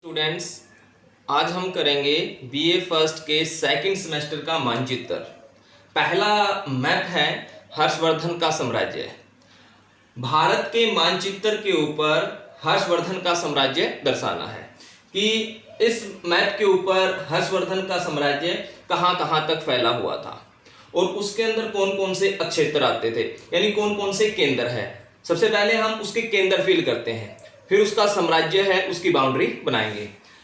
Students, आज हम करेंगे बीए फर्स्ट के सेकंड सेमेस्टर का मानचित्र। पहला मैप है हर्षवर्धन का साम्राज्य। भारत के मानचित्र के ऊपर हर्षवर्धन का साम्राज्य दर्शाना है कि इस मैप के ऊपर हर्षवर्धन का साम्राज्य कहाँ कहाँ तक फैला हुआ था और उसके अंदर कौन कौन से क्षेत्र आते थे, यानी कौन कौन से केंद्र है। सबसे पहले हम उसके केंद्र फिल करते हैं, फिर उसका साम्राज्य है उसकी बाउंड्री बनाएंगे।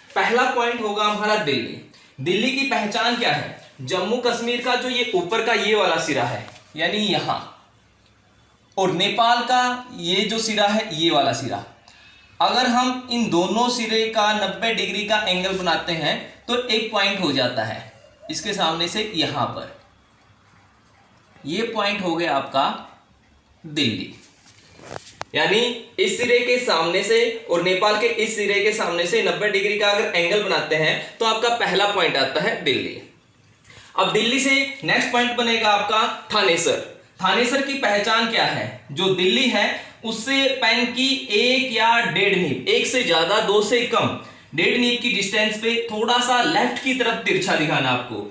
पहला पॉइंट होगा हमारा दिल्ली। दिल्ली की पहचान क्या है? जम्मू कश्मीर का जो ये ऊपर का ये वाला सिरा है यानी यहां, और नेपाल का ये जो सिरा है ये वाला सिरा। अगर हम इन दोनों सिरे का 90 डिग्री का एंगल बनाते हैं तो एक पॉइंट हो जाता है इसके सामने से यहां पर। ये पॉइंट हो गया आपका दिल्ली, यानी इस सिरे के सामने से और नेपाल के इस सिरे के सामने से 90 डिग्री का अगर एंगल बनाते हैं तो आपका पहला पॉइंट आता है दिल्ली। अब दिल्ली से नेक्स्ट पॉइंट बनेगा आपका थानेसर। थानेसर की पहचान क्या है? जो दिल्ली है उससे पेन की 1 या 1.5 नीब, 1 से ज्यादा 2 से कम 1.5 नीब की डिस्टेंस पे थोड़ा सा लेफ्ट की तरफ तिरछा दिखाना। आपको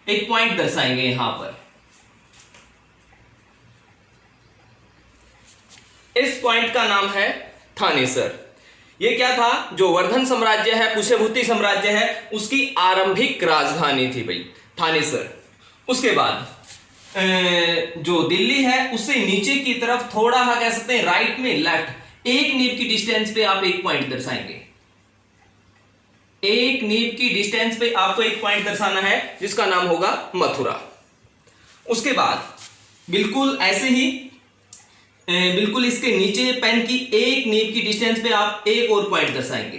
एक पॉइंट दर्शाएंगे यहां पर। इस पॉइंट का नाम है थानेसर। ये क्या था? जो वर्धन साम्राज्य है, कुशभूति साम्राज्य है, उसकी आरंभिक राजधानी थी भाई थानेसर। उसके बाद जो दिल्ली है उससे नीचे की तरफ थोड़ा सा कह सकते हैं राइट में लेफ्ट 1 नीब की डिस्टेंस पे आप एक पॉइंट दर्शाएंगे। 1 नीब की डिस्टेंस पे आपको एक पॉइंट दर्शाना है जिसका नाम होगा मथुरा। उसके बाद बिल्कुल ऐसे ही बिल्कुल इसके नीचे पेन की 1 नीब की डिस्टेंस पे आप एक और पॉइंट दर्शाएंगे।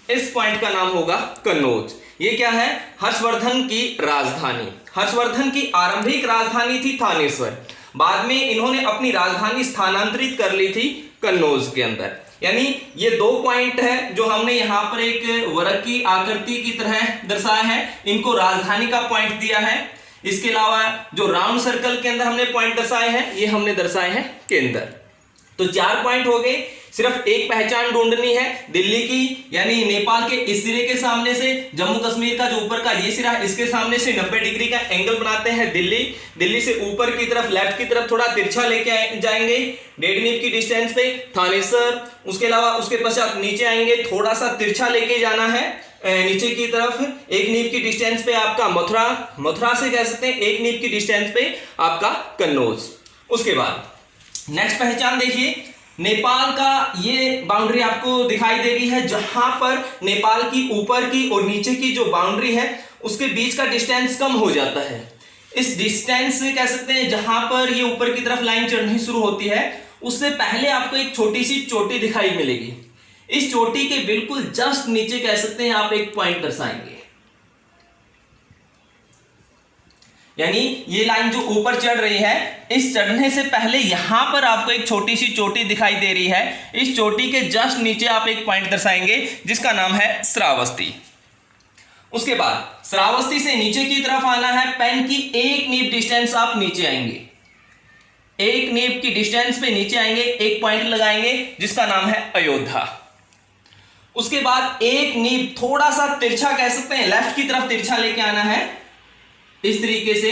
इस पॉइंट का नाम होगा कन्नौज। ये क्या है? हर्षवर्धन की राजधानी। हर्षवर्धन की आरंभिक राजधानी थी थानेश्वर, बाद में इन्होंने अपनी राजधानी स्थानांतरित कर ली थी कन्नौज के अंदर। यानी ये 2 पॉइंट है जो हमने यहां पर एक वर्ग की आकृति की तरह दर्शाया है, इनको राजधानी का पॉइंट दिया है। इसके अलावा जो राउंड सर्कल के अंदर हमने पॉइंट दर्शाए हैं ये हमने दर्शाए हैं केंद्र। तो 4 पॉइंट हो गए। सिर्फ एक पहचान ढूंढनी है दिल्ली की, यानी नेपाल के इस सिरे के सामने से जम्मू कश्मीर का जो ऊपर का ये सिरा है इसके सामने से 90 डिग्री का एंगल बनाते हैं दिल्ली। दिल्ली से ऊपर की तरफ लेफ्ट की तरफ थोड़ा तिरछा लेके जाएंगे 1.5 नीब की डिस्टेंस पे थानेसर। उसके अलावा उसके पश्चात नीचे आएंगे, थोड़ा सा तिरछा लेके जाना है नीचे की तरफ 1 नीब की डिस्टेंस पे आपका मथुरा। मथुरा से कह सकते हैं 1 नीब की डिस्टेंस पे आपका कन्नौज। उसके बाद नेक्स्ट पहचान देखिए, नेपाल का ये बाउंड्री आपको दिखाई दे रही है, जहां पर नेपाल की ऊपर की और नीचे की जो बाउंड्री है उसके बीच का डिस्टेंस कम हो जाता है। इस डिस्टेंस से कह सकते हैं जहां पर ये ऊपर की तरफ लाइन चढ़नी शुरू होती है उससे पहले आपको एक छोटी सी चोटी दिखाई मिलेगी। इस चोटी के बिल्कुल जस्ट नीचे कह सकते हैं आप एक पॉइंट दर्शाएंगे, यानी ये लाइन जो ऊपर चढ़ रही है इस चढ़ने से पहले यहां पर आपको एक छोटी सी चोटी दिखाई दे रही है। इस चोटी के जस्ट नीचे आप एक पॉइंट दर्शाएंगे जिसका नाम है श्रावस्ती। उसके बाद श्रावस्ती से नीचे की तरफ आना है, पेन की 1 नीब डिस्टेंस आप नीचे आएंगे। 1 नीब की डिस्टेंस पे नीचे आएंगे, एक पॉइंट लगाएंगे जिसका नाम है अयोध्या। उसके बाद 1 नीब थोड़ा सा तिरछा कह सकते हैं लेफ्ट की तरफ तिरछा लेके आना है इस तरीके से,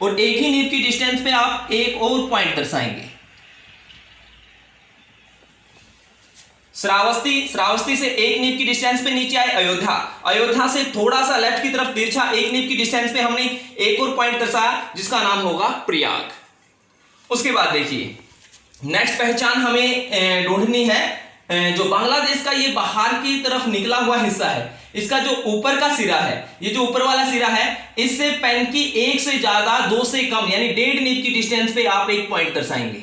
और 1 ही नीब की डिस्टेंस पे आप एक और पॉइंट दर्शाएंगे। श्रावस्ती से 1 नीब की डिस्टेंस पे नीचे आए अयोध्या। अयोध्या से थोड़ा सा लेफ्ट की तरफ तिरछा 1 नीब की डिस्टेंस पे हमने एक और पॉइंट दर्शाया जिसका नाम होगा प्रयाग। उसके बाद देखिए नेक्स्ट पहचान हमें ढूंढनी है। जो बांग्लादेश का ये बाहर की तरफ निकला हुआ हिस्सा है, इसका जो ऊपर का सिरा है, ये जो ऊपर वाला सिरा है इससे पेन की 1 से ज्यादा 2 से कम यानी 1.5 नीब की डिस्टेंस पे आप एक पॉइंट दर्शाएंगे।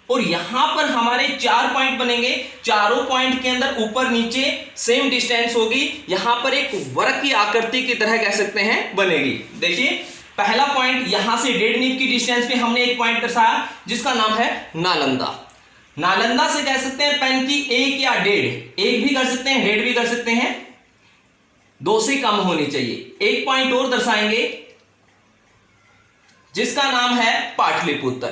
और यहां पर हमारे 4 पॉइंट बनेंगे। चारों पॉइंट के अंदर ऊपर नीचे सेम डिस्टेंस होगी। यहां पर एक वर्ग की आकृति की तरह कह सकते हैं बनेगी। देखिए पहला पॉइंट यहां से 1.5 नीब की डिस्टेंस पे हमने एक पॉइंट दर्शाया जिसका नाम है नालंदा। नालंदा से कह सकते हैं पेन की 1 या 1.5, 1 भी कर सकते हैं 1.5 भी कर सकते हैं, 2 से कम होनी चाहिए। एक पॉइंट और दर्शाएंगे जिसका नाम है पाटलिपुत्र।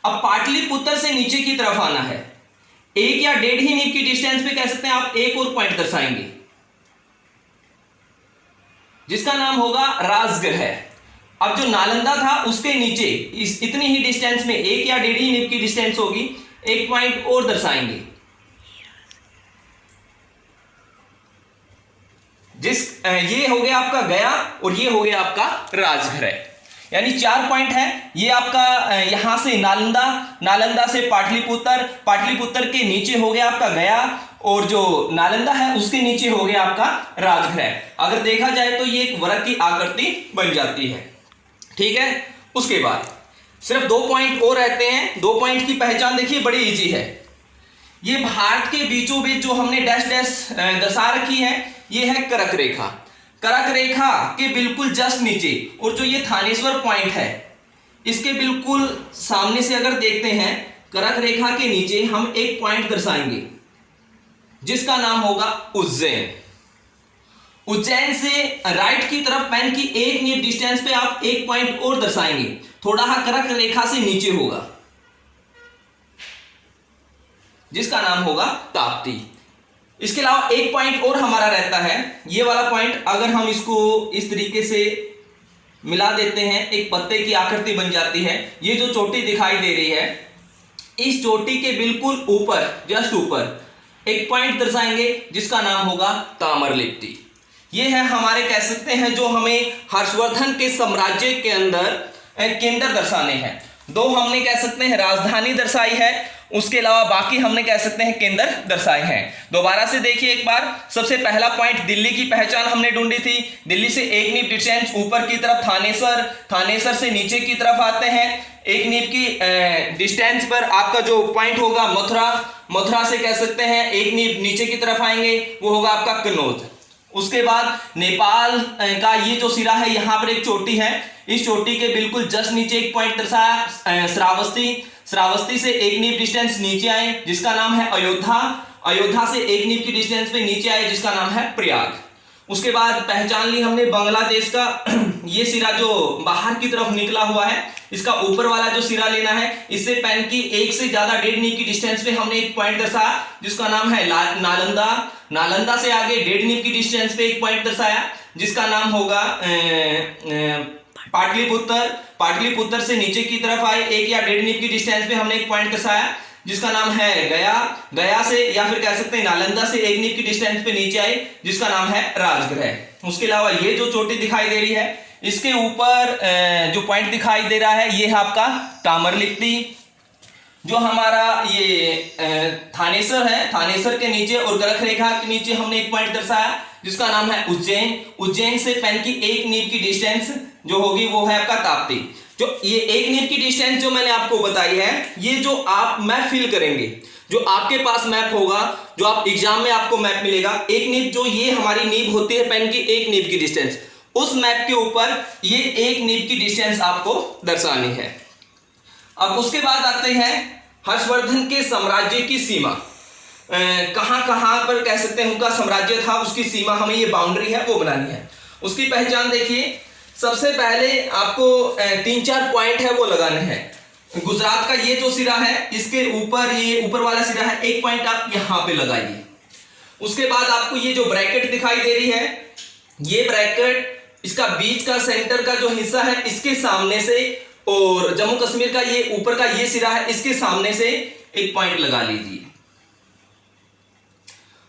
अब पाटलिपुत्र से नीचे की तरफ आना है, एक या 1.5 नीब की डिस्टेंस पे कह सकते हैं आप एक और पॉइंट दर्शाएंगे जिसका नाम होगा राजगृह। अब जो नालंदा था उसके नीचे इस इतनी ही डिस्टेंस में, 1 या 1.5 नीब की डिस्टेंस होगी, एक पॉइंट और दर्शाएंगे ये हो गया आपका गया और ये हो गया आपका राजगृह। यानी 4 पॉइंट है। ये आपका यहां से नालंदा, नालंदा से पाटलिपुत्र, पाटलिपुत्र के नीचे हो गया आपका गया, और जो नालंदा है उसके नीचे हो गया आपका राजगृह। अगर देखा जाए तो ये एक वृत्त की आकृति बन जाती है। ठीक है, उसके बाद सिर्फ 2 पॉइंट और रहते हैं। 2 पॉइंट की पहचान देखिए बड़ी इजी है। ये भारत के बीचों बीच जो हमने डैश डैश दर्शा रखी है, ये है करक रेखा। करक रेखा के बिल्कुल जस्ट नीचे, और जो ये थानेश्वर पॉइंट है इसके बिल्कुल सामने से अगर देखते हैं, करक रेखा के नीचे हम एक पॉइंट दर्शाएंगे जिसका नाम होगा उज्जैन। उज्जैन से राइट की तरफ पेन की 1 नीब डिस्टेंस पे आप एक पॉइंट और दर्शाएंगे, थोड़ा सा करक रेखा से नीचे होगा, जिसका नाम होगा ताप्ती। इसके अलावा एक पॉइंट और हमारा रहता है, ये वाला पॉइंट। अगर हम इसको इस तरीके से मिला देते हैं, एक पत्ते की आकृति बन जाती है। ये जो चोटी दिखाई दे रही है, इस चोटी के बिल्कुल ऊपर, जस्ट ऊपर एक पॉइंट दर्शाएंगे जिसका नाम होगा ताम्रलिप्ति। ये है हमारे, कह सकते हैं, जो हमें हर्षवर्धन के साम्राज्य के अंदर केंद्र दर्शाने हैं। 2 हमने कह सकते हैं राजधानी दर्शाई है, उसके अलावा बाकी हमने कह सकते हैं केंद्र दर्शाए हैं। दोबारा से देखिए एक बार। सबसे पहला पॉइंट दिल्ली की पहचान हमने ढूंढी थी। दिल्ली से 1 नीब डिस्टेंस ऊपर की तरफ थानेसर, थानेसर से नीचे की तरफ आते हैं 1 नीब की डिस्टेंस पर आपका जो पॉइंट होगा मथुरा, मथुरा से कह सकते हैं 1 नीब नीचे की तरफ आएंगे, वो होगा आपका कन्नौज। उसके बाद नेपाल का ये जो सिरा है, यहां पर एक चोटी है, इस चोटी के बिल्कुल जस्ट नीचे एक पॉइंट दर्शाया श्रावस्ती। श्रावस्ती से 1 नीब डिस्टेंस नीचे आए जिसका नाम है अयोध्या। अयोध्या से 1 नीब की डिस्टेंस पे नीचे आए जिसका नाम है प्रयाग। उसके बाद पहचान ली हमने बांग्लादेश का ये सिरा जो बाहर की तरफ निकला हुआ है, इसका ऊपर वाला जो सिरा लेना है। इससे पेन की 1 से ज्यादा 1.5 नीब की डिस्टेंस पे हमने एक पॉइंट दर्शाया जिसका नाम है नालंदा। नालंदा से आगे 1.5 नीब की डिस्टेंस पे एक पॉइंट दर्शाया जिसका नाम होगा पाटलिपुत्र। पाटलिपुत्र से नीचे की तरफ आए 1 या 1.5 नीब की डिस्टेंस पे हमने एक पॉइंट दर्शाया जिसका नाम है गया। गया से या फिर कह सकते हैं नालंदा से 1 नीब की डिस्टेंस पे नीचे आए जिसका नाम है राजगृह। उसके अलावा ये जो चोटी दिखाई दे रही है, इसके ऊपर जो पॉइंट दिखाई दे रहा है, ये है आपका ताम्रलिप्ति। जो हमारा ये थानेसर है, थानेसर के नीचे और करक रेखा के नीचे हमने एक पॉइंट दर्शाया जिसका नाम है उज्जैन। उज्जैन से पेन की 1 नीब की डिस्टेंस जो होगी वो है आपका ताप्ती। जो ये 1 नीब की डिस्टेंस जो मैंने आपको बताई है, ये जो आप मैप फिल करेंगे, जो आपके पास मैप होगा, जो आप एग्जाम में आपको मैप मिलेगा, 1 नीब जो ये हमारी नीब होती है पेन की 1 नीब की डिस्टेंस, उस मैप के ऊपर ये 1 नीब की डिस्टेंस आपको दर्शानी है। अब उसके बाद आते हैं हर्षवर्धन के साम्राज्य की सीमा। कहां कहां पर कह सकते हैं उनका साम्राज्य था, उसकी सीमा हमें ये बाउंड्री है वो बनानी है। उसकी पहचान देखिए, सबसे पहले आपको 3-4 पॉइंट है वो लगाने हैं। गुजरात का ये जो सिरा है, इसके ऊपर ये ऊपर वाला सिरा है, एक पॉइंट आप यहां पे लगाइए। उसके बाद आपको ये जो ब्रैकेट दिखाई दे रही है, ये ब्रैकेट इसका बीच का सेंटर का जो हिस्सा है इसके सामने से, और जम्मू कश्मीर का ये ऊपर का ये सिरा है इसके सामने से एक पॉइंट लगा लीजिए।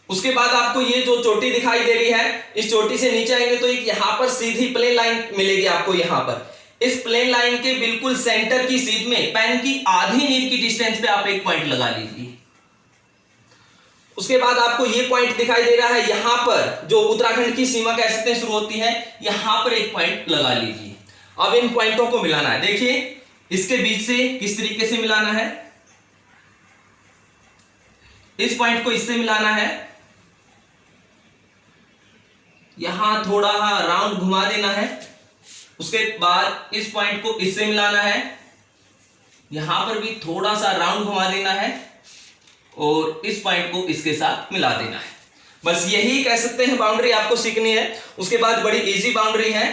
उसके बाद आपको ये जो चोटी दिखाई दे रही है, इस चोटी से नीचे आएंगे तो एक यहां पर सीधी प्लेन लाइन मिलेगी आपको। यहां पर इस प्लेन लाइन के बिल्कुल सेंटर की सीध में पेन की आधी नीब की डिस्टेंस पे आप एक पॉइंट लगा लीजिए। उसके बाद आपको ये पॉइंट दिखाई दे रहा है, यहां पर जो उत्तराखंड की सीमा कह सकते हैं शुरू होती है, यहां पर एक पॉइंट लगा लीजिए। अब इन पॉइंटों को मिलाना है। देखिए इसके बीच से किस तरीके से मिलाना है, इस पॉइंट को इससे मिलाना है, यहां थोड़ा राउंड घुमा देना है। उसके बाद इस पॉइंट को इससे मिलाना है, यहां पर भी थोड़ा सा राउंड घुमा देना है, और इस पॉइंट को इसके साथ मिला देना है। बस यही कह सकते हैं बाउंड्री आपको सीखनी है। उसके बाद बड़ी इजी बाउंड्री है,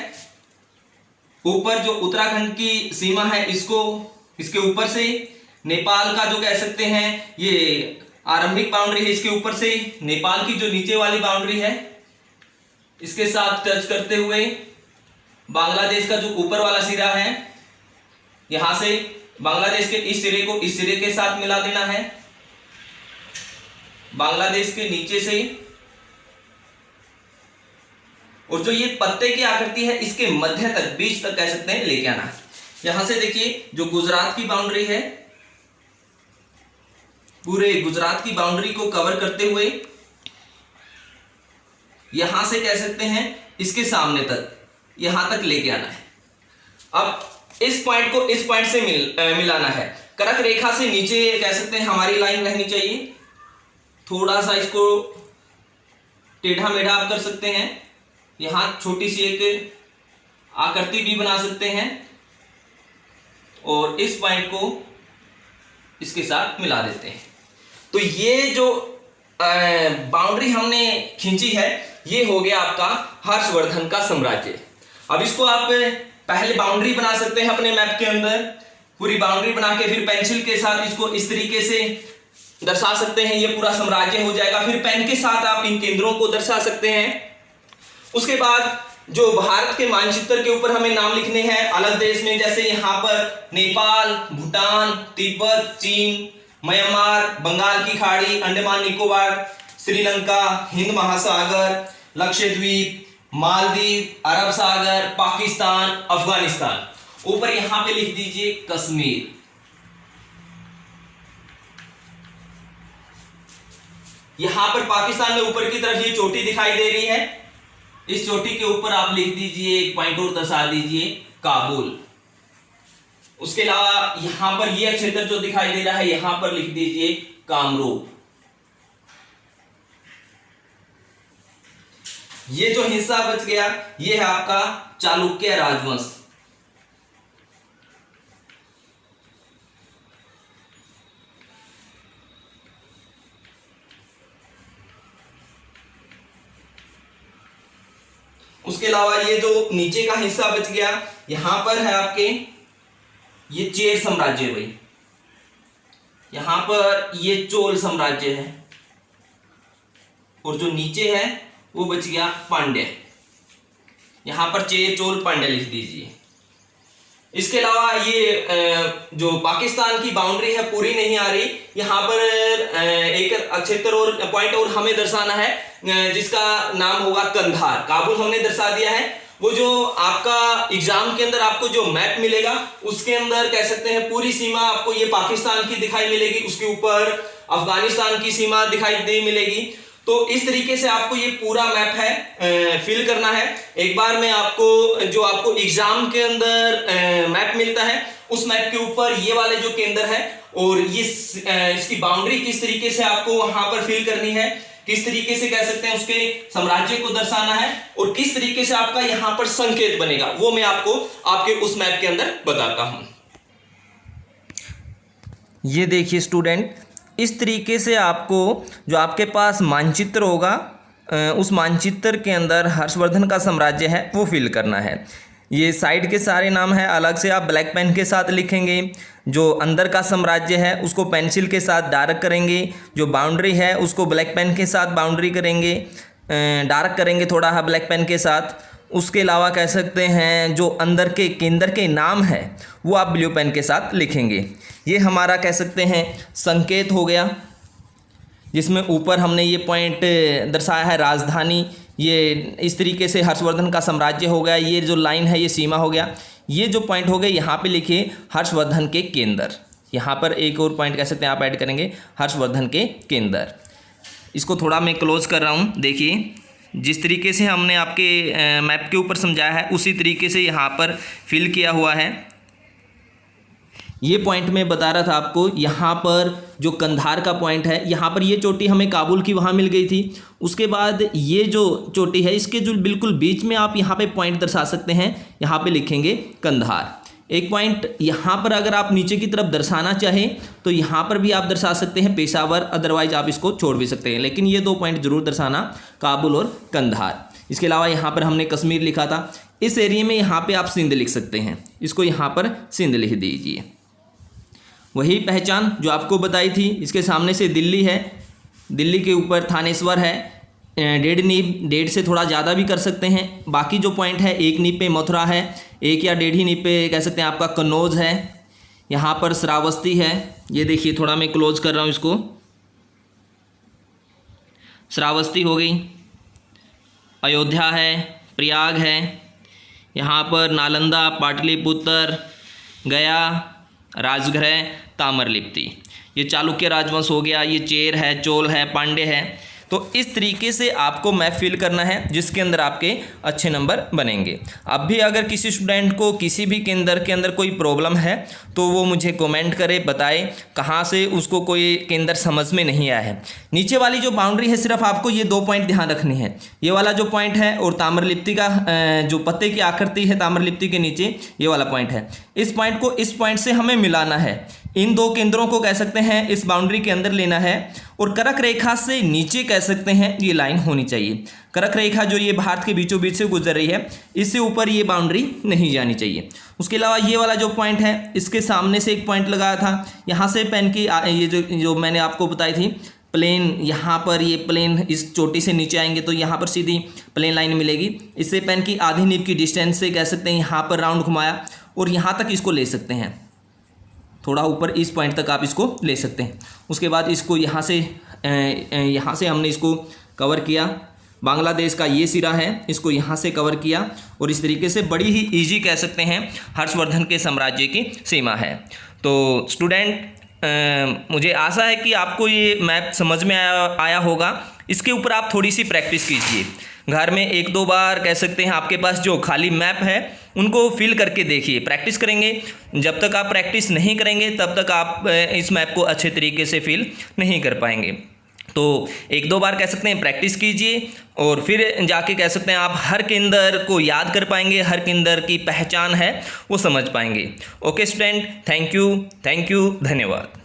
ऊपर जो उत्तराखंड की सीमा है इसको इसके ऊपर से, नेपाल का जो कह सकते हैं ये आरंभिक बाउंड्री है इसके ऊपर से, नेपाल की जो नीचे वाली बाउंड्री है इसके साथ टच करते हुए बांग्लादेश का जो ऊपर वाला सिरा है यहां से बांग्लादेश के इस सिरे को इस सिरे के साथ मिला देना है, बांग्लादेश के नीचे से, और जो ये पत्ते की आकृति है इसके मध्य तक, बीच तक कह सकते हैं, लेके आना है। यहां से देखिए जो गुजरात की बाउंड्री है, पूरे गुजरात की बाउंड्री को कवर करते हुए यहां से कह सकते हैं इसके सामने तक, यहां तक लेके आना है। अब इस पॉइंट को इस पॉइंट से मिलाना है। कर्क रेखा से नीचे कह सकते हैं हमारी लाइन रहनी चाहिए, थोड़ा सा इसको टेढ़ा मेढ़ा आप कर सकते हैं, यहां छोटी सी एक आकृति भी बना सकते हैं और इस पॉइंट को इसके साथ मिला देते हैं। तो ये जो बाउंड्री हमने खींची है ये हो गया आपका हर्षवर्धन का साम्राज्य। अब इसको आप पहले बाउंड्री बना सकते हैं अपने मैप के अंदर, पूरी बाउंड्री बना के फिर पेंसिल के साथ इसको इस तरीके से दर्शा सकते हैं, ये पूरा साम्राज्य हो जाएगा। फिर पेन के साथ आप इन केंद्रों को दर्शा सकते हैं। उसके बाद जो भारत के मानचित्र के ऊपर हमें नाम लिखने हैं अलग देश में, जैसे यहाँ पर नेपाल, भूटान, तिब्बत, चीन, म्यांमार, बंगाल की खाड़ी, अंडमान निकोबार, श्रीलंका, हिंद महासागर, लक्षद्वीप, मालदीव, अरब सागर, पाकिस्तान, अफगानिस्तान। ऊपर यहां पे लिख दीजिए कश्मीर। यहां पर पाकिस्तान में ऊपर की तरफ ये चोटी दिखाई दे रही है, इस चोटी के ऊपर आप लिख दीजिए, एक पॉइंट और दर्शा दीजिए, काबुल। उसके अलावा यहां पर ये क्षेत्र जो दिखाई दे रहा है यहां पर लिख दीजिए कामरूप। ये जो हिस्सा बच गया ये है आपका चालुक्य राजवंश। उसके अलावा ये जो नीचे का हिस्सा बच गया यहां पर है आपके ये चेर साम्राज्य भाई, यहां पर ये चोल साम्राज्य है और जो नीचे है वो बच गया पांड्य। यहां पर चेर चोल पांड्य लिख दीजिए। इसके अलावा ये जो पाकिस्तान की बाउंड्री है पूरी नहीं आ रही, यहां पर एक क्षेत्र और पॉइंट और हमें दर्शाना है जिसका नाम होगा कंधार। काबुल हमने दर्शा दिया है। वो जो आपका एग्जाम के अंदर आपको जो मैप मिलेगा उसके अंदर कह सकते हैं पूरी सीमा आपको ये पाकिस्तान की दिखाई मिलेगी, उसके ऊपर अफगानिस्तान की सीमा दिखाई दे मिलेगी। तो इस तरीके से आपको ये पूरा मैप है फिल करना है। एक बार में आपको जो आपको एग्जाम के अंदर मैप मिलता है उस मैप के ऊपर ये वाले जो केंद्र है और ये इसकी बाउंड्री किस तरीके से आपको वहां पर फिल करनी है, किस तरीके से कह सकते हैं उसके साम्राज्य को दर्शाना है और किस तरीके से आपका यहां पर संकेत बनेगा, वो मैं आपको आपके उस मैप के अंदर बताता हूं। ये देखिए स्टूडेंट, इस तरीके से आपको जो आपके पास मानचित्र होगा उस मानचित्र के अंदर हर्षवर्धन का साम्राज्य है वो फिल करना है। ये साइड के सारे नाम है, अलग से आप ब्लैक पेन के साथ लिखेंगे। जो अंदर का साम्राज्य है उसको पेंसिल के साथ डार्क करेंगे, जो बाउंड्री है उसको ब्लैक पेन के साथ बाउंड्री करेंगे, डार्क करेंगे थोड़ा हाँ ब्लैक पेन के साथ। उसके अलावा कह सकते हैं जो अंदर के केंद्र के नाम है वो आप ब्लू पेन के साथ लिखेंगे। ये हमारा कह सकते हैं संकेत हो गया, जिसमें ऊपर हमने ये पॉइंट दर्शाया है राजधानी। ये इस तरीके से हर्षवर्धन का साम्राज्य हो गया। ये जो लाइन है ये सीमा हो गया। ये जो पॉइंट हो गए यहाँ पे लिखिए हर्षवर्धन के केंद्र। यहाँ पर एक और पॉइंट कह सकते हैं आप ऐड करेंगे हर्षवर्धन के केंद्र। इसको थोड़ा मैं क्लोज कर रहा हूँ। देखिए जिस तरीके से हमने आपके मैप के ऊपर समझाया है उसी तरीके से यहाँ पर फिल किया हुआ है। ये पॉइंट मैं बता रहा था आपको, यहाँ पर जो कंधार का पॉइंट है यहाँ पर ये चोटी हमें काबुल की वहाँ मिल गई थी। उसके बाद ये जो चोटी है इसके जो बिल्कुल बीच में आप यहाँ पे पॉइंट दर्शा सकते हैं, यहाँ पे लिखेंगे कंधार। एक पॉइंट यहाँ पर अगर आप नीचे की तरफ दर्शाना चाहें तो यहाँ पर भी आप दर्शा सकते हैं पेशावर, अदरवाइज आप इसको छोड़ भी सकते हैं, लेकिन ये दो पॉइंट जरूर दर्शाना, काबुल और कंधार। इसके अलावा यहाँ पर हमने कश्मीर लिखा था। इस एरिया में यहाँ पे आप सिंध लिख सकते हैं, इसको यहाँ पर सिंध लिख दीजिए। वही पहचान जो आपको बताई थी, इसके सामने से दिल्ली है, दिल्ली के ऊपर थानेश्वर है, 1.5 नीब, 1.5 से थोड़ा ज़्यादा भी कर सकते हैं। बाकी जो पॉइंट है 1 नीब पे मथुरा है, 1 या 1.5 नीब पे कह सकते हैं आपका कन्नौज है, यहाँ पर श्रावस्ती है, ये देखिए थोड़ा मैं क्लोज कर रहा हूँ इसको, श्रावस्ती हो गई, अयोध्या है, प्रयाग है, यहाँ पर नालंदा, पाटलिपुत्र, गया, राजगृह, ताम्रलिप्ति, ये चालुक्य राजवंश हो गया, ये चेर है, चोल है, पांड्य है। तो इस तरीके से आपको मैप फिल करना है जिसके अंदर आपके अच्छे नंबर बनेंगे। अब भी अगर किसी स्टूडेंट को किसी भी केंद्र के अंदर कोई प्रॉब्लम है तो वो मुझे कमेंट करे, बताए कहाँ से उसको कोई केंद्र समझ में नहीं आया है। नीचे वाली जो बाउंड्री है सिर्फ आपको ये 2 पॉइंट ध्यान रखनी है, ये वाला जो पॉइंट है और ताम्रलिप्ति का जो पत्ते की आकृति है ताम्रलिप्ति के नीचे ये वाला पॉइंट है, इस पॉइंट को इस पॉइंट से हमें मिलाना है। इन 2 केंद्रों को कह सकते हैं इस बाउंड्री के अंदर लेना है और कर्क रेखा से नीचे कह सकते हैं ये लाइन होनी चाहिए। कर्क रेखा जो ये भारत के बीचों बीच से गुजर रही है, इससे ऊपर ये बाउंड्री नहीं जानी चाहिए। उसके अलावा ये वाला जो पॉइंट है, इसके सामने से एक पॉइंट लगाया था, यहाँ से पेन की ये जो मैंने आपको बताई थी प्लेन, यहाँ पर ये प्लेन इस चोटी से नीचे आएंगे तो यहाँ पर सीधी प्लेन लाइन मिलेगी। इससे पेन की आधी नीब की डिस्टेंस से कह सकते हैं यहाँ पर राउंड घुमाया और यहाँ तक इसको ले सकते हैं, थोड़ा ऊपर इस पॉइंट तक आप इसको ले सकते हैं। उसके बाद इसको यहाँ से हमने इसको कवर किया, बांग्लादेश का ये सिरा है, इसको यहाँ से कवर किया और इस तरीके से बड़ी ही इजी कह सकते हैं हर्षवर्धन के साम्राज्य की सीमा है। तो स्टूडेंट मुझे आशा है कि आपको ये मैप समझ में आया होगा। इसके ऊपर आप थोड़ी सी प्रैक्टिस कीजिए, घर में 1-2 बार कह सकते हैं आपके पास जो खाली मैप है उनको फिल करके देखिए, प्रैक्टिस करेंगे। जब तक आप प्रैक्टिस नहीं करेंगे तब तक आप इस मैप को अच्छे तरीके से फिल नहीं कर पाएंगे। तो 1-2 बार कह सकते हैं प्रैक्टिस कीजिए और फिर जाके कह सकते हैं आप हर केंद्र को याद कर पाएंगे, हर केंद्र की पहचान है वो समझ पाएंगे। ओके स्टूडेंट, थैंक यू, धन्यवाद।